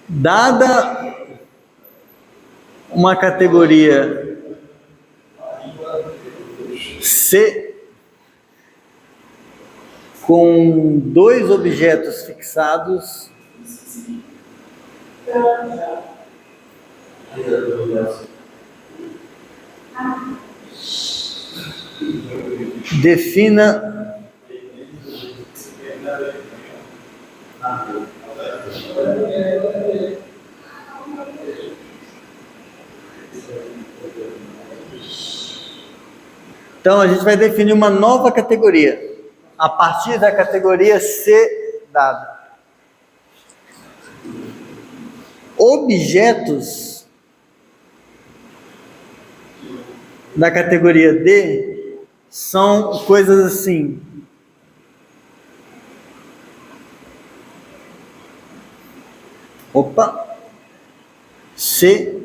dada uma categoria C com dois objetos fixados, defina então a gente vai definir uma nova categoria a partir da categoria C dada. Objetos da categoria D são coisas assim. Opa. C.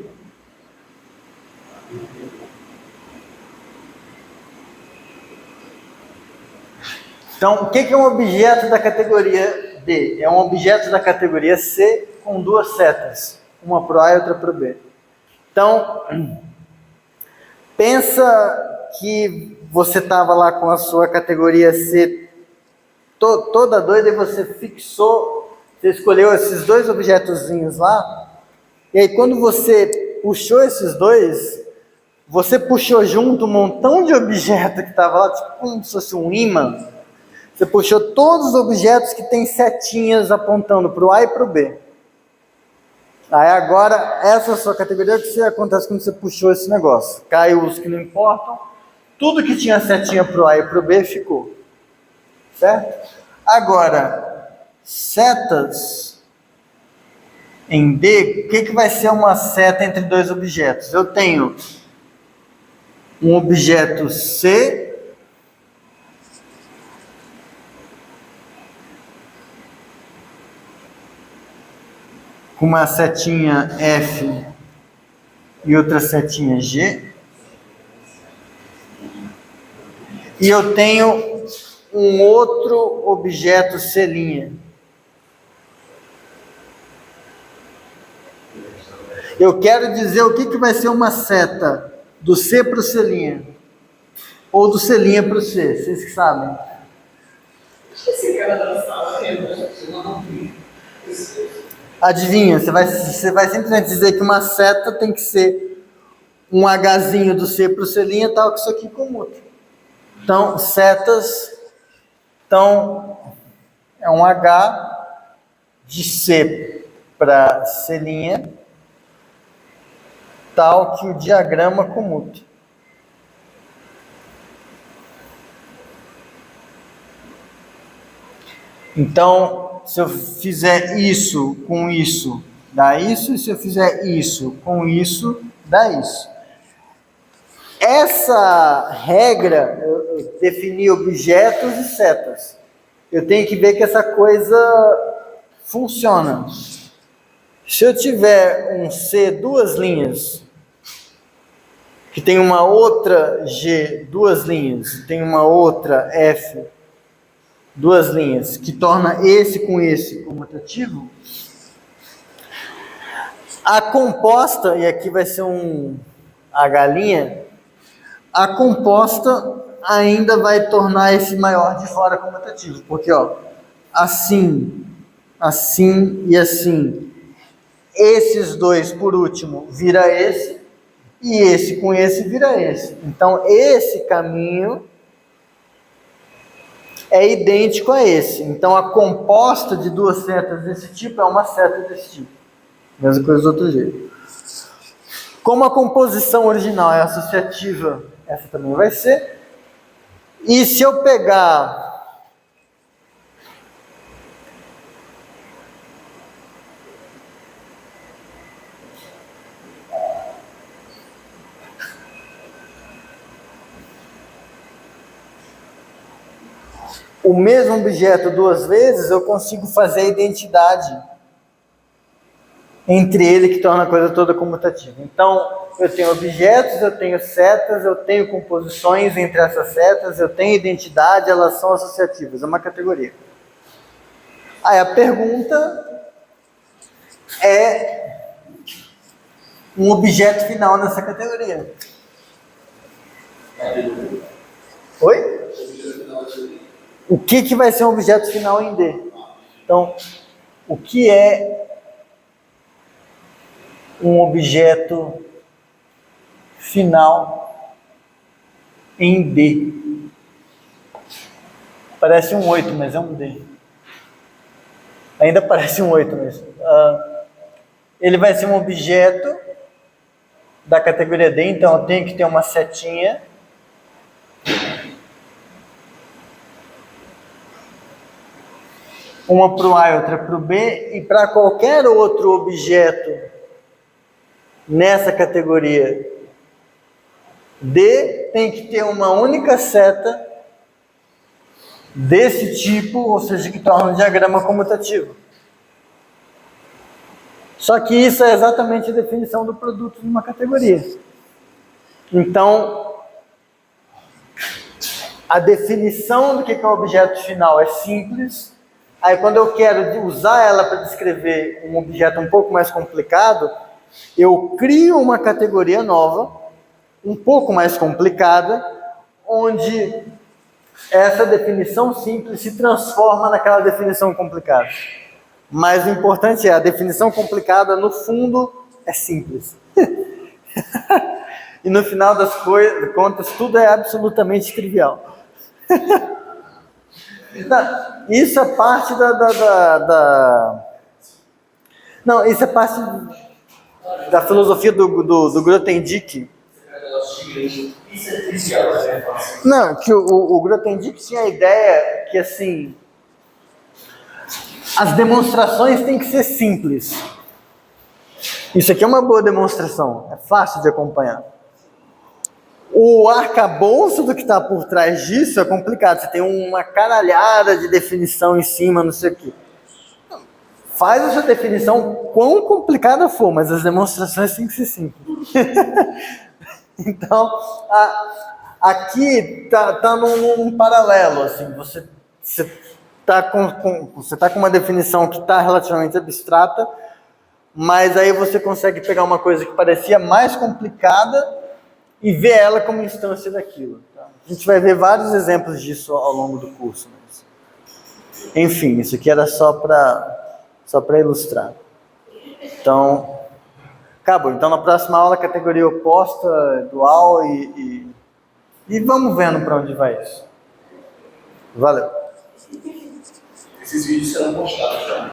Então, o que é um objeto da categoria D? É um objeto da categoria C com duas setas, uma para o A e outra para o B. Então, pensa que você estava lá com a sua categoria C toda doida e você fixou, você escolheu esses dois objetozinhos lá, e aí quando você puxou esses dois, você puxou junto um montão de objeto que estava lá, tipo como se fosse um ímã. Você puxou todos os objetos que tem setinhas apontando para o A e para o B. Aí agora, essa é a sua categoria, o que acontece quando você puxou esse negócio? Caiu os que não importam, tudo que tinha setinha para o A e para o B ficou. Certo? Agora, setas em D, o que vai ser uma seta entre dois objetos? Eu tenho um objeto C com uma setinha F e outra setinha G. E eu tenho um outro objeto C'. Eu quero dizer o que vai ser uma seta do C para o C'. Ou do C' para o C, vocês que sabem. Esse cara da sala, Adivinha, você vai simplesmente dizer que uma seta tem que ser um Hzinho do C para o C', tal que isso aqui comuta. Então, setas, então, é um H de C para C', tal que o diagrama comuta. Então, se eu fizer isso com isso, dá isso. E se eu fizer isso com isso, dá isso. Essa regra, eu defini objetos e setas. Eu tenho que ver que essa coisa funciona. Se eu tiver um C, duas linhas, que tem uma outra G, duas linhas, tem uma outra F, duas linhas, que torna esse com esse comutativo, a composta, e aqui vai ser um H', a composta ainda vai tornar esse maior de fora comutativo, porque ó, assim, assim e assim, esses dois por último vira esse, e esse com esse vira esse. Então esse caminho é idêntico a esse. Então, a composta de duas setas desse tipo é uma seta desse tipo. Mesma coisa do outro jeito. Como a composição original é associativa, essa também vai ser. E se eu pegar o mesmo objeto duas vezes, eu consigo fazer a identidade entre ele que torna a coisa toda comutativa. Então, eu tenho objetos, eu tenho setas, eu tenho composições entre essas setas, eu tenho identidade, elas são associativas, é uma categoria. Aí a pergunta é um objeto final nessa categoria. Oi? O que vai ser um objeto final em D? Então, o que é um objeto final em D? Parece um 8, mas é um D. Ainda parece um 8, mas... ele vai ser um objeto da categoria D, então eu tenho que ter uma setinha. Uma para o A e outra para o B, e para qualquer outro objeto nessa categoria D, tem que ter uma única seta desse tipo, ou seja, que torna um diagrama comutativo. Só que isso é exatamente a definição do produto de uma categoria. Então, a definição do que é o objeto final é simples. Aí, quando eu quero usar ela para descrever um objeto um pouco mais complicado, eu crio uma categoria nova, um pouco mais complicada, onde essa definição simples se transforma naquela definição complicada. Mas o importante é, a definição complicada, no fundo, é simples. E no final das contas, tudo é absolutamente trivial. Não, isso é parte Não, isso é parte da filosofia do Grothendieck. Isso é trivial, né? Não, que o Grothendieck tinha a ideia que, assim, as demonstrações têm que ser simples. Isso aqui é uma boa demonstração, é fácil de acompanhar. O arcabouço do que está por trás disso é complicado. Você tem uma caralhada de definição em cima, não sei o quê. Faz essa definição quão complicada for, mas as demonstrações têm que ser simples. Então, aqui tá num paralelo, assim, você tá com uma definição que está relativamente abstrata, mas aí você consegue pegar uma coisa que parecia mais complicada e ver ela como instância daquilo. Tá? A gente vai ver vários exemplos disso ao longo do curso. Mas... Enfim, isso aqui era só para ilustrar. Então, acabou. Então, na próxima aula, categoria oposta, dual e vamos vendo para onde vai isso. Valeu. Esses vídeos serão postados já.